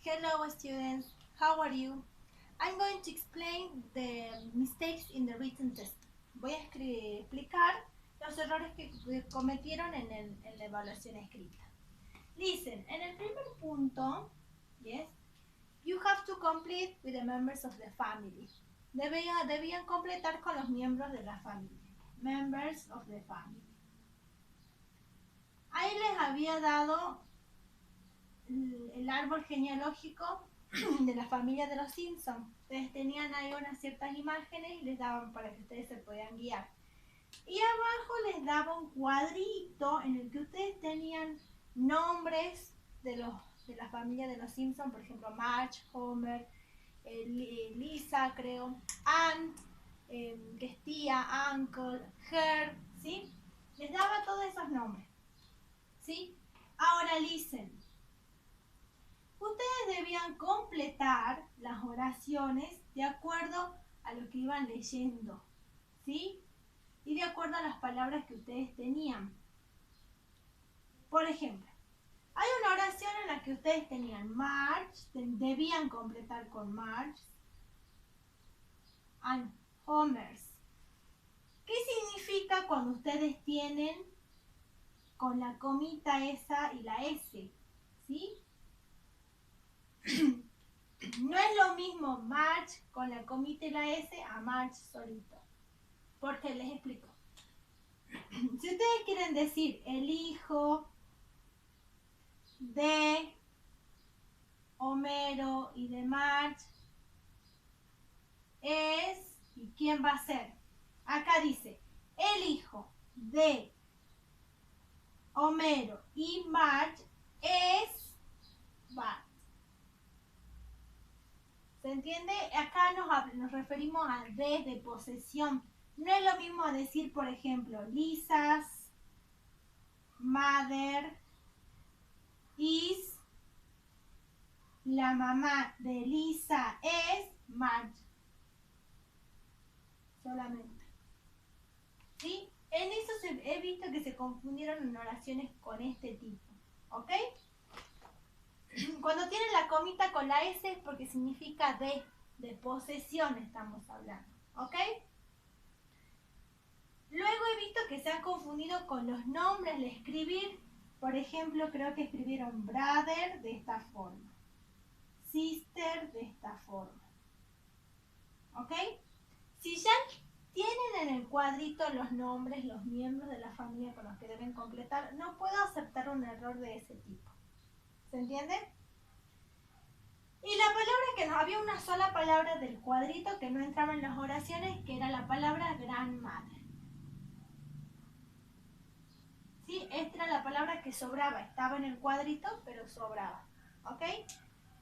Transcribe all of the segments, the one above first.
Hello students, how are you? I'm going to explain the mistakes in the written test. Voy a explicar los errores que cometieron en la evaluación escrita. Listen, en el primer punto, yes, you have to complete with the members of the family. Debían completar con los miembros de la familia. Members of the family. Ahí les había dado el árbol genealógico de la familia de los Simpsons. Ustedes tenían ahí unas ciertas imágenes y les daban para que ustedes se puedan guiar. Y abajo les daba un cuadrito en el que ustedes tenían nombres de la familia de los Simpsons, por ejemplo, Marge, Homer, Lisa, creo, Aunt, que es tía, Uncle, Her, ¿sí? Les daba todos esos nombres, ¿sí? Ahora, listen. Ustedes debían completar las oraciones de acuerdo a lo que iban leyendo, ¿sí? Y de acuerdo a las palabras que ustedes tenían. Por ejemplo, hay una oración en la que ustedes tenían Marge, debían completar con Marge, and Homers. ¿Qué significa cuando ustedes tienen con la comita esa y la S? ¿Sí? No es lo mismo Marge con la comita y la S a Marge solito. Porque les explico. Si ustedes quieren decir el hijo de Homero y de Marge es, ¿y quién va a ser? Acá dice, el hijo de Homero y Marge es Bart. ¿Se entiende? Acá nos referimos a de posesión. No es lo mismo decir, por ejemplo, Lisa's mother is, la mamá de Lisa es Marge. Solamente. ¿Sí? En eso he visto que se confundieron en oraciones con este tipo. ¿Ok? Cuando tienen la comita con la S es porque significa de posesión estamos hablando. ¿Ok? Luego he visto que se han confundido con los nombres de escribir. Por ejemplo, creo que escribieron brother de esta forma. Sister de esta forma. ¿Ok? Si ya tienen en el cuadrito los nombres, los miembros de la familia con los que deben completar, no puedo aceptar un error de ese tipo. ¿Se entiende? Y la palabra que no, había una sola palabra del cuadrito que no entraba en las oraciones, que era la palabra grandmother. ¿Sí? Esta era la palabra que sobraba, estaba en el cuadrito, pero sobraba. ¿Ok?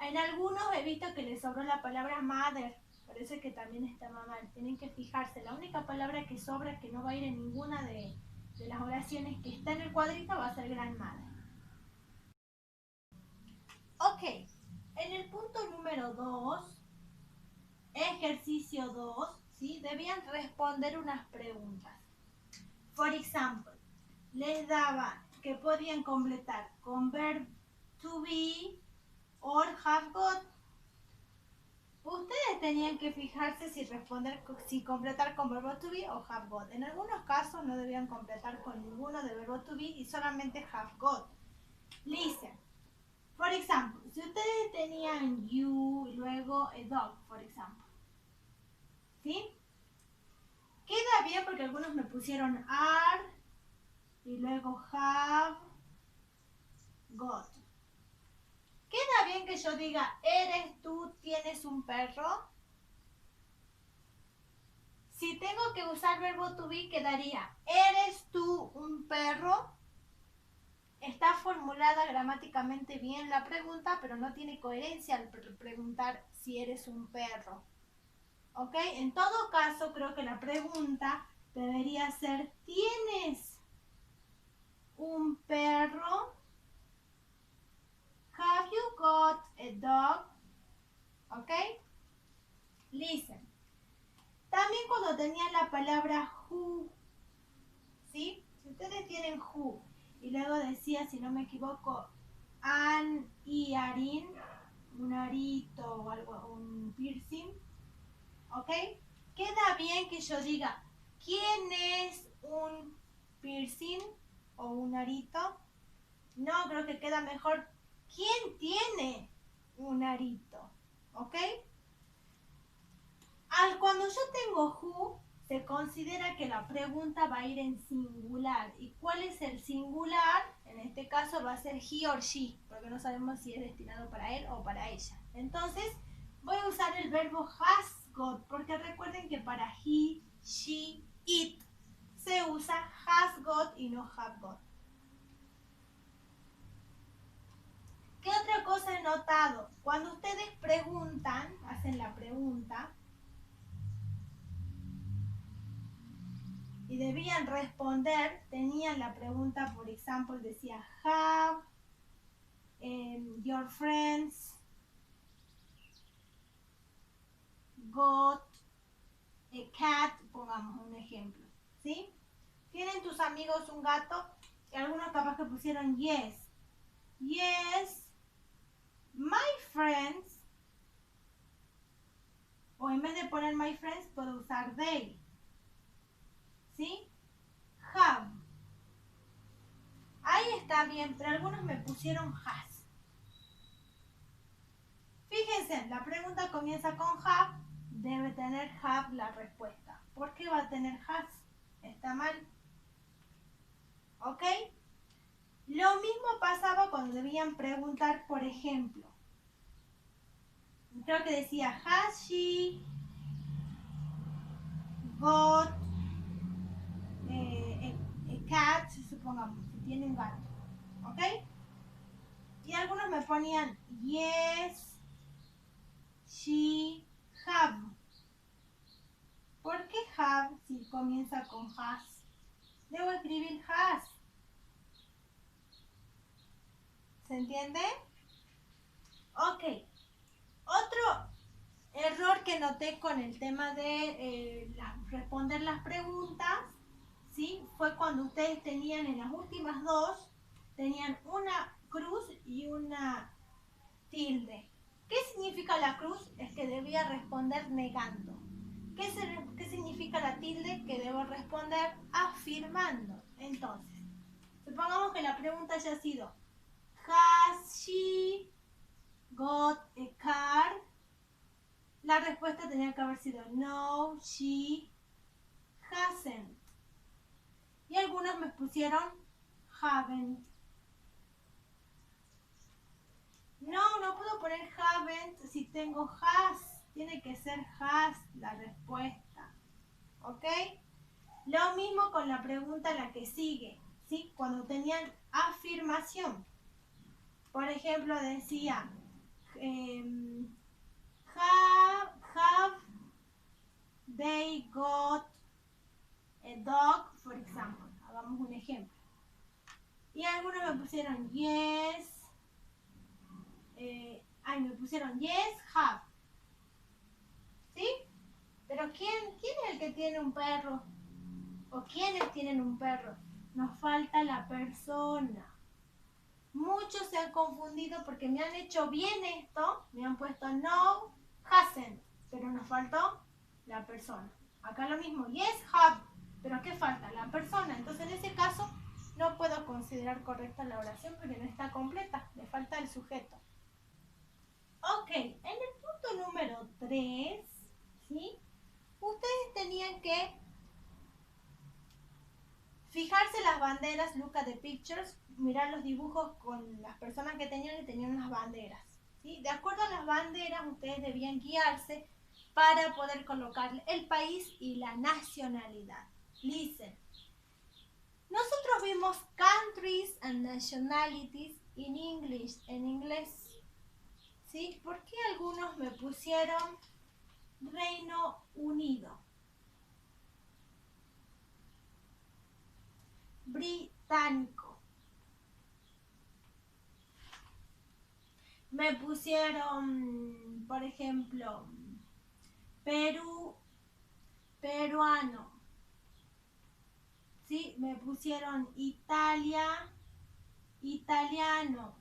En algunos he visto que les sobró la palabra mother, por eso es que también estaba mal. Tienen que fijarse, la única palabra que sobra, que no va a ir en ninguna de las oraciones que está en el cuadrito, va a ser grandmother. Ok, en el punto número 2, ejercicio 2, ¿sí? Debían responder unas preguntas. Por ejemplo, les daba que podían completar con verb to be or have got. Ustedes tenían que fijarse si completar con verbo to be o have got. En algunos casos no debían completar con ninguno de verbo to be y solamente have got. Listen. Por ejemplo, si ustedes tenían you y luego a dog, por ejemplo. ¿Sí? Queda bien porque algunos me pusieron are y luego have got. ¿Queda bien que yo diga, eres tú, tienes un perro? Si tengo que usar verbo to be, quedaría, ¿eres tú un perro? Está formulada gramáticamente bien la pregunta, pero no tiene coherencia al preguntar si eres un perro. ¿Ok? En todo caso, creo que la pregunta debería ser, ¿tienes un perro? Have you got a dog? ¿Ok? Listen. También cuando tenían la palabra who, ¿sí? Si ustedes tienen who y luego decía, si no me equivoco, Ann y Arin, un arito o algo, un piercing, ¿ok? Queda bien que yo diga, ¿quién es un piercing o un arito? No, creo que queda mejor, ¿quién tiene un arito? ¿Ok? Cuando yo tengo who, se considera que la pregunta va a ir en singular. ¿Y cuál es el singular? En este caso va a ser he or she, porque no sabemos si es destinado para él o para ella. Entonces, voy a usar el verbo has got, porque recuerden que para he, she, it se usa has got y no have got. ¿Qué otra cosa he notado? Cuando ustedes preguntan, hacen la pregunta, y debían responder, tenían la pregunta, por ejemplo, decía, have your friends got a cat, pongamos un ejemplo, ¿sí? ¿Tienen tus amigos un gato? Y algunos capaz que pusieron yes. Yes, my friends, o en vez de poner my friends, puedo usar they, ¿sí? Have. Ahí está bien, pero algunos me pusieron has. Fíjense, la pregunta comienza con have, debe tener have la respuesta. ¿Por qué va a tener has? Está mal. ¿Ok? Lo mismo pasaba cuando debían preguntar, por ejemplo. Creo que decía, has she got a cat? Supongamos, si tiene un gato. ¿Ok? Y algunos me ponían, yes, she have. ¿Por qué have si comienza con has? Debo escribir has. ¿Se entiende? Ok. Otro error que noté con el tema de responder las preguntas, ¿sí? Fue cuando ustedes tenían en las últimas dos, tenían una cruz y una tilde. ¿Qué significa la cruz? Es que debía responder negando. ¿Qué significa la tilde? Que debo responder afirmando. Entonces, supongamos que la pregunta haya sido, ¿has she got a car? La respuesta tenía que haber sido, no, she hasn't. Y algunos me pusieron, haven't. No puedo poner haven't si tengo has. Tiene que ser has la respuesta. ¿Ok? Lo mismo con la pregunta la que sigue, ¿sí? Cuando tenían afirmación. Por ejemplo, decía, have they got a dog, for example. Hagamos un ejemplo. Y algunos me pusieron yes, me pusieron yes, have. ¿Sí? Pero ¿quién es el que tiene un perro? ¿O quiénes tienen un perro? Nos falta la persona. Muchos se han confundido porque me han hecho bien esto, me han puesto no, hasn't, pero nos faltó la persona. Acá lo mismo, yes, have, pero ¿qué falta? La persona. Entonces en ese caso no puedo considerar correcta la oración porque no está completa, le falta el sujeto. Ok, en el punto número 3, ¿sí? Ustedes tenían que fijarse las banderas, look at the pictures, mirar los dibujos con las personas que tenían unas banderas. ¿Sí? De acuerdo a las banderas, ustedes debían guiarse para poder colocar el país y la nacionalidad. Listen. Nosotros vimos countries and nationalities in English, en inglés. ¿Sí? ¿Por qué algunos me pusieron Reino Unido? Británico. Me pusieron, por ejemplo, Perú, peruano. ¿Sí? Me pusieron Italia, italiano.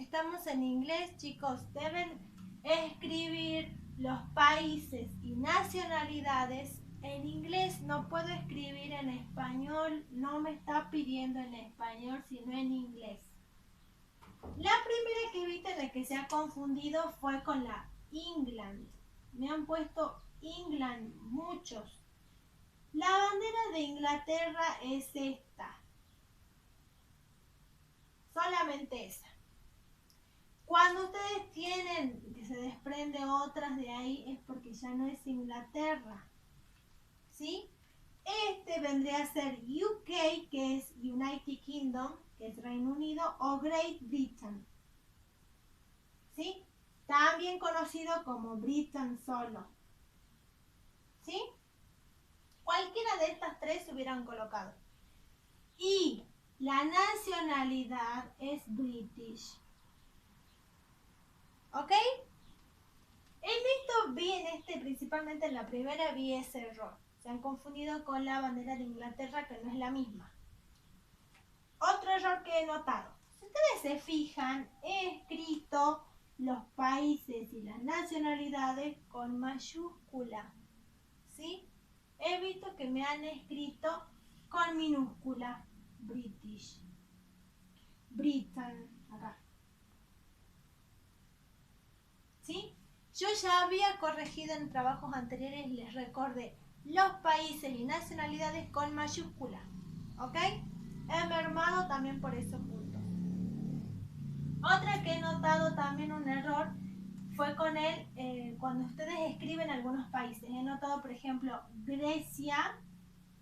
Estamos en inglés, chicos. Deben escribir los países y nacionalidades en inglés. No puedo escribir en español. No me está pidiendo en español, sino en inglés. La primera que viste de que se ha confundido fue con la England. Me han puesto England muchos. La bandera de Inglaterra es esta. Solamente esa. Cuando ustedes tienen que se desprende otras de ahí es porque ya no es Inglaterra. ¿Sí? Este vendría a ser UK, que es United Kingdom, que es Reino Unido, o Great Britain. ¿Sí? También conocido como Britain solo. ¿Sí? Cualquiera de estas tres se hubieran colocado. Y la nacionalidad es British. ¿Ok? Principalmente en la primera vi ese error. Se han confundido con la bandera de Inglaterra, que no es la misma. Otro error que he notado. Si ustedes se fijan, he escrito los países y las nacionalidades con mayúscula. ¿Sí? He visto que me han escrito con minúscula. British. Britain. Acá. ¿Sí? Yo ya había corregido en trabajos anteriores, les recordé los países y nacionalidades con mayúscula. ¿Ok? He mermado también por esos puntos. Otra que he notado también un error fue con cuando ustedes escriben algunos países. He notado, por ejemplo, Grecia,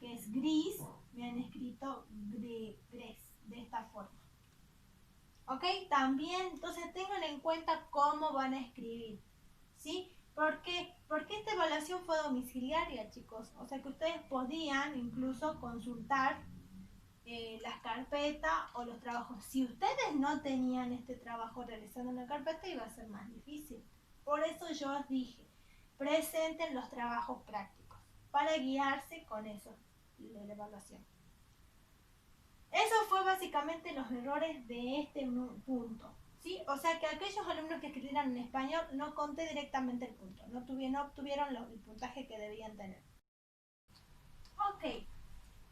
que es gris, me han escrito gres, de esta forma. ¿Ok? También, entonces tengan en cuenta cómo van a escribir. ¿Sí? Porque esta evaluación fue domiciliaria, chicos. O sea que ustedes podían incluso consultar las carpetas o los trabajos. Si ustedes no tenían este trabajo realizando una carpeta, iba a ser más difícil. Por eso yo os dije, presenten los trabajos prácticos para guiarse con eso de la evaluación. Eso fue básicamente los errores de este punto. ¿Sí? O sea que aquellos alumnos que escribieran en español no conté directamente el punto, no obtuvieron el puntaje que debían tener. Ok,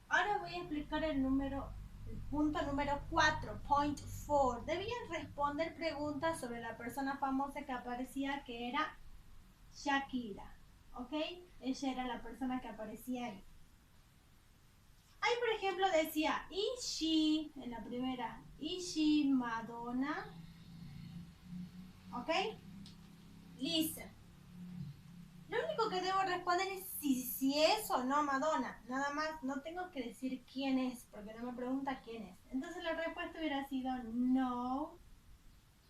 ahora voy a explicar el punto número 4, point 4. Debían responder preguntas sobre la persona famosa que aparecía, que era Shakira. ¿Ok? Ella era la persona que aparecía ahí. Ahí, por ejemplo, decía, ¿is she? En la primera, ¿is she Madonna? ¿Ok? Listen. Lo único que debo responder es si es o no Madonna. Nada más, no tengo que decir quién es, porque no me pregunta quién es. Entonces la respuesta hubiera sido no,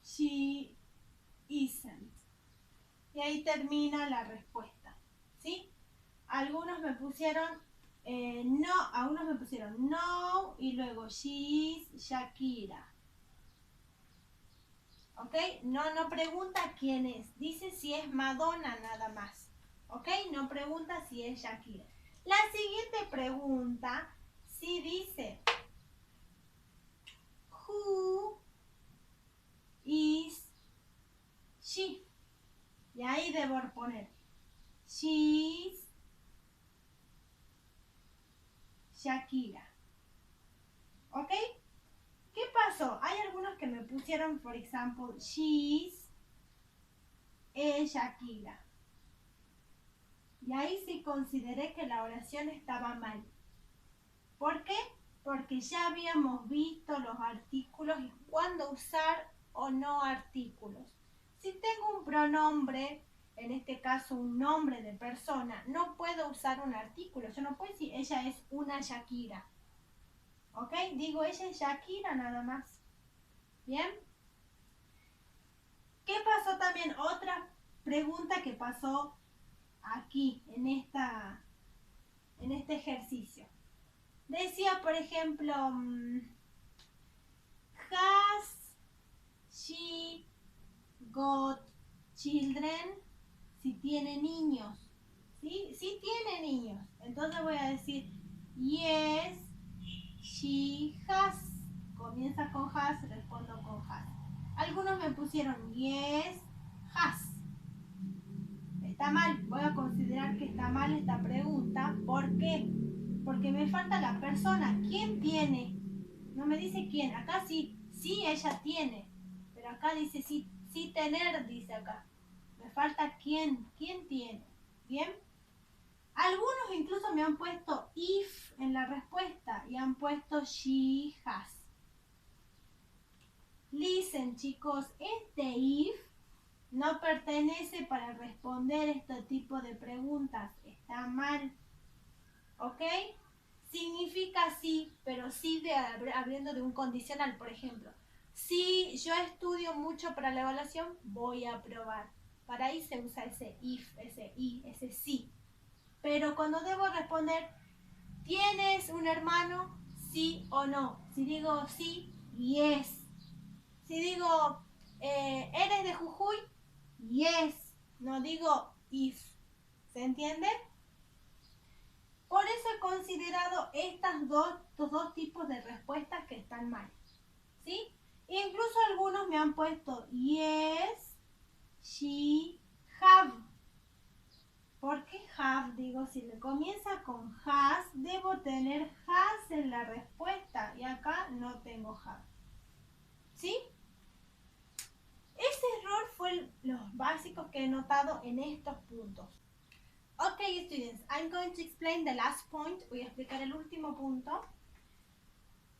she isn't. Y ahí termina la respuesta. ¿Sí? Algunos me pusieron no, a unos me pusieron no y luego she is Shakira. ¿Ok? No pregunta quién es. Dice si es Madonna nada más. ¿Ok? No pregunta si es Shakira. La siguiente pregunta sí dice who is she? Y ahí debo poner she's Shakira. ¿Ok? ¿Qué pasó? Hay algunos que me pusieron, por ejemplo, she's Shakira. Y ahí sí consideré que la oración estaba mal. ¿Por qué? Porque ya habíamos visto los artículos y cuándo usar o no artículos. Si tengo un pronombre, en este caso un nombre de persona, no puedo usar un artículo. Yo no puedo decir ella es una Shakira. ¿Ok? Digo ella es Shakira nada más. ¿Bien? ¿Qué pasó también? Otra pregunta que pasó aquí, en este ejercicio. Decía, por ejemplo, has she got children? Si tiene niños. ¿Sí? Si tiene niños. Entonces voy a decir, yes, she has. Comienza con has, respondo con has. Algunos pusieron yes, has. Está mal, voy a considerar que está mal esta pregunta. ¿Por qué? Porque me falta la persona. ¿Quién tiene? No me dice quién. Acá sí, sí ella tiene. Pero acá dice sí, sí tener, dice acá. Me falta quién. ¿Quién tiene? ¿Bien? Algunos incluso me han puesto if en la respuesta y han puesto she has. Listen, chicos, este if no pertenece para responder este tipo de preguntas. Está mal. ¿Ok? Significa sí, pero sí hablando de un condicional. Por ejemplo, si yo estudio mucho para la evaluación, voy a aprobar. Para ahí se usa ese if, ese i, ese sí. Pero cuando debo responder, ¿tienes un hermano? Sí o no. Si digo sí, yes. Si digo, ¿eres de Jujuy? Yes. No digo if. ¿Se entiende? Por eso he considerado estos dos tipos de respuestas que están mal. ¿Sí? Incluso algunos me han puesto yes, she, have. ¿Por qué have? Digo, si le comienza con has, debo tener has en la respuesta. Y acá no tengo have. ¿Sí? Ese error fue los básicos que he notado en estos puntos. Okay, students, I'm going to explain the last point. Voy a explicar el último punto.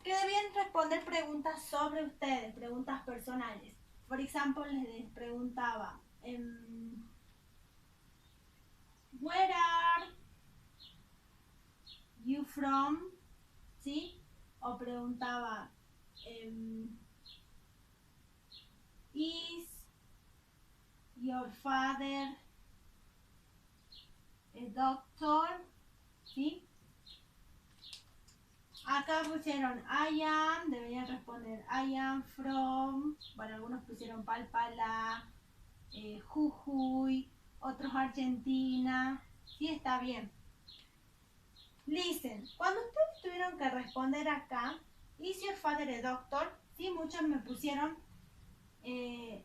Que debían responder preguntas sobre ustedes, preguntas personales. Por ejemplo, les preguntaba, where are you from? ¿Sí? O preguntaba, is your father a doctor? ¿Sí? Acá pusieron I am, deberían responder I am from, bueno, algunos pusieron Palpala, Jujuy, otros Argentina, sí está bien. Listen, cuando ustedes tuvieron que responder acá, is your father a doctor? Sí, muchos me pusieron he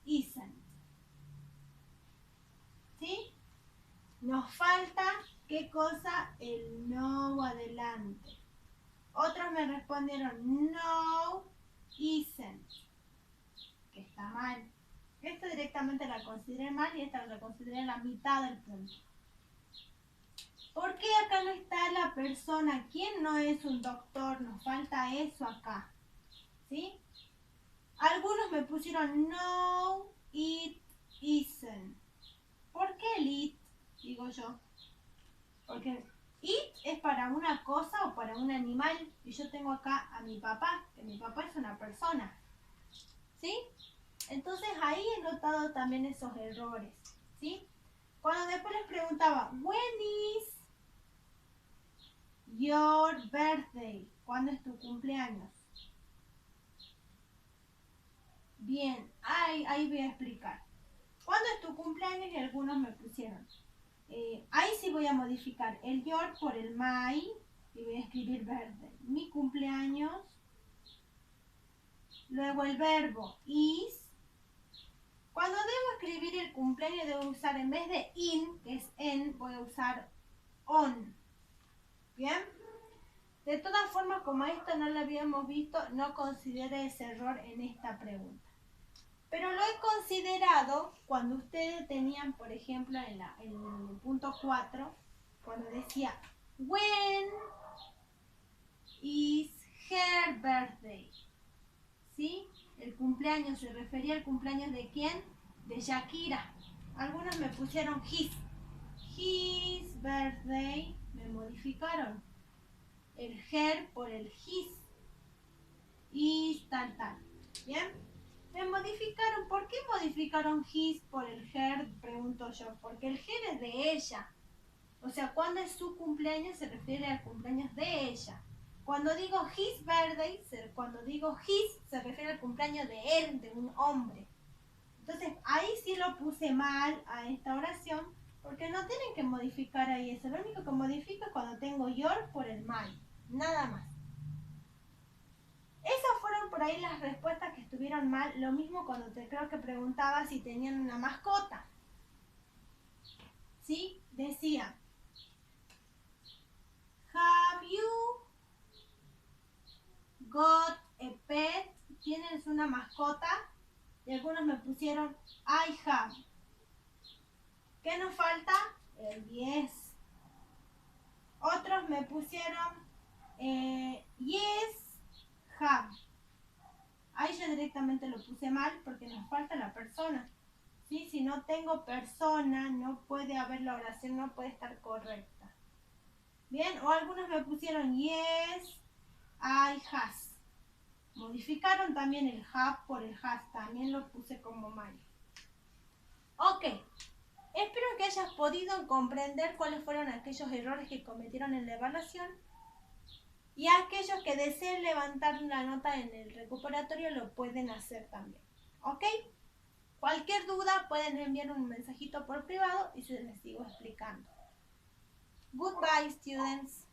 isn't. ¿Sí? Nos falta, ¿qué cosa? El no adelante. Otros me respondieron no isn't, que está mal. Esto directamente la consideré mal y esta la consideré en la mitad del punto. ¿Por qué acá no está la persona? ¿Quién no es un doctor? Nos falta eso acá. ¿Sí? Algunos me pusieron no, it isn't. ¿Por qué el it? Digo yo. Porque it es para una cosa o para un animal. Y yo tengo acá a mi papá, que mi papá es una persona. ¿Sí? Entonces ahí he notado también esos errores. ¿Sí? Cuando después les preguntaba, when is your birthday? ¿Cuándo es tu cumpleaños? Bien, ahí voy a explicar. ¿Cuándo es tu cumpleaños? Y algunos me pusieron. Ahí sí voy a modificar el your por el my y voy a escribir birthday. Mi cumpleaños. Luego el verbo is. Cuando debo escribir el cumpleaños debo usar en vez de in, que es en, voy a usar on. ¿Bien? De todas formas, como esto no lo habíamos visto, no considere ese error en esta pregunta. Pero lo he considerado cuando ustedes tenían, por ejemplo, en el punto 4, cuando decía, when is her birthday? ¿Sí? El cumpleaños, ¿se refería al cumpleaños de quién? De Shakira. Algunos me pusieron his birthday, me modificaron el her por el his y tal. ¿Bien? Me modificaron. ¿Por qué modificaron his por el her? Pregunto yo. Porque el her es de ella. O sea, cuando es su cumpleaños se refiere al cumpleaños de ella. Cuando digo his birthday, cuando digo his se refiere al cumpleaños de él, de un hombre. Entonces ahí sí lo puse mal a esta oración porque no tienen que modificar ahí eso. Lo único que modifico es cuando tengo your por el my. Nada más. Esas fueron por ahí las respuestas que estuvieron estuvieron mal. Lo mismo cuando te creo que preguntaba si tenían una mascota. ¿Sí? Decía, have you got a pet? ¿Tienes una mascota? Y algunos me pusieron I have. ¿Qué nos falta? El yes. Otros me pusieron yes, have. Ahí yo directamente lo puse mal porque nos falta la persona. ¿Sí? Si no tengo persona, no puede haber la oración, no puede estar correcta. Bien, o algunos me pusieron yes, I has. Modificaron también el have por el has, también lo puse como mal. Ok, espero que hayas podido comprender cuáles fueron aquellos errores que cometieron en la evaluación y aquellos que deseen levantar una nota en el recuperatorio lo pueden hacer también. ¿Ok? Cualquier duda pueden enviar un mensajito por privado y se les sigo explicando. Goodbye, students.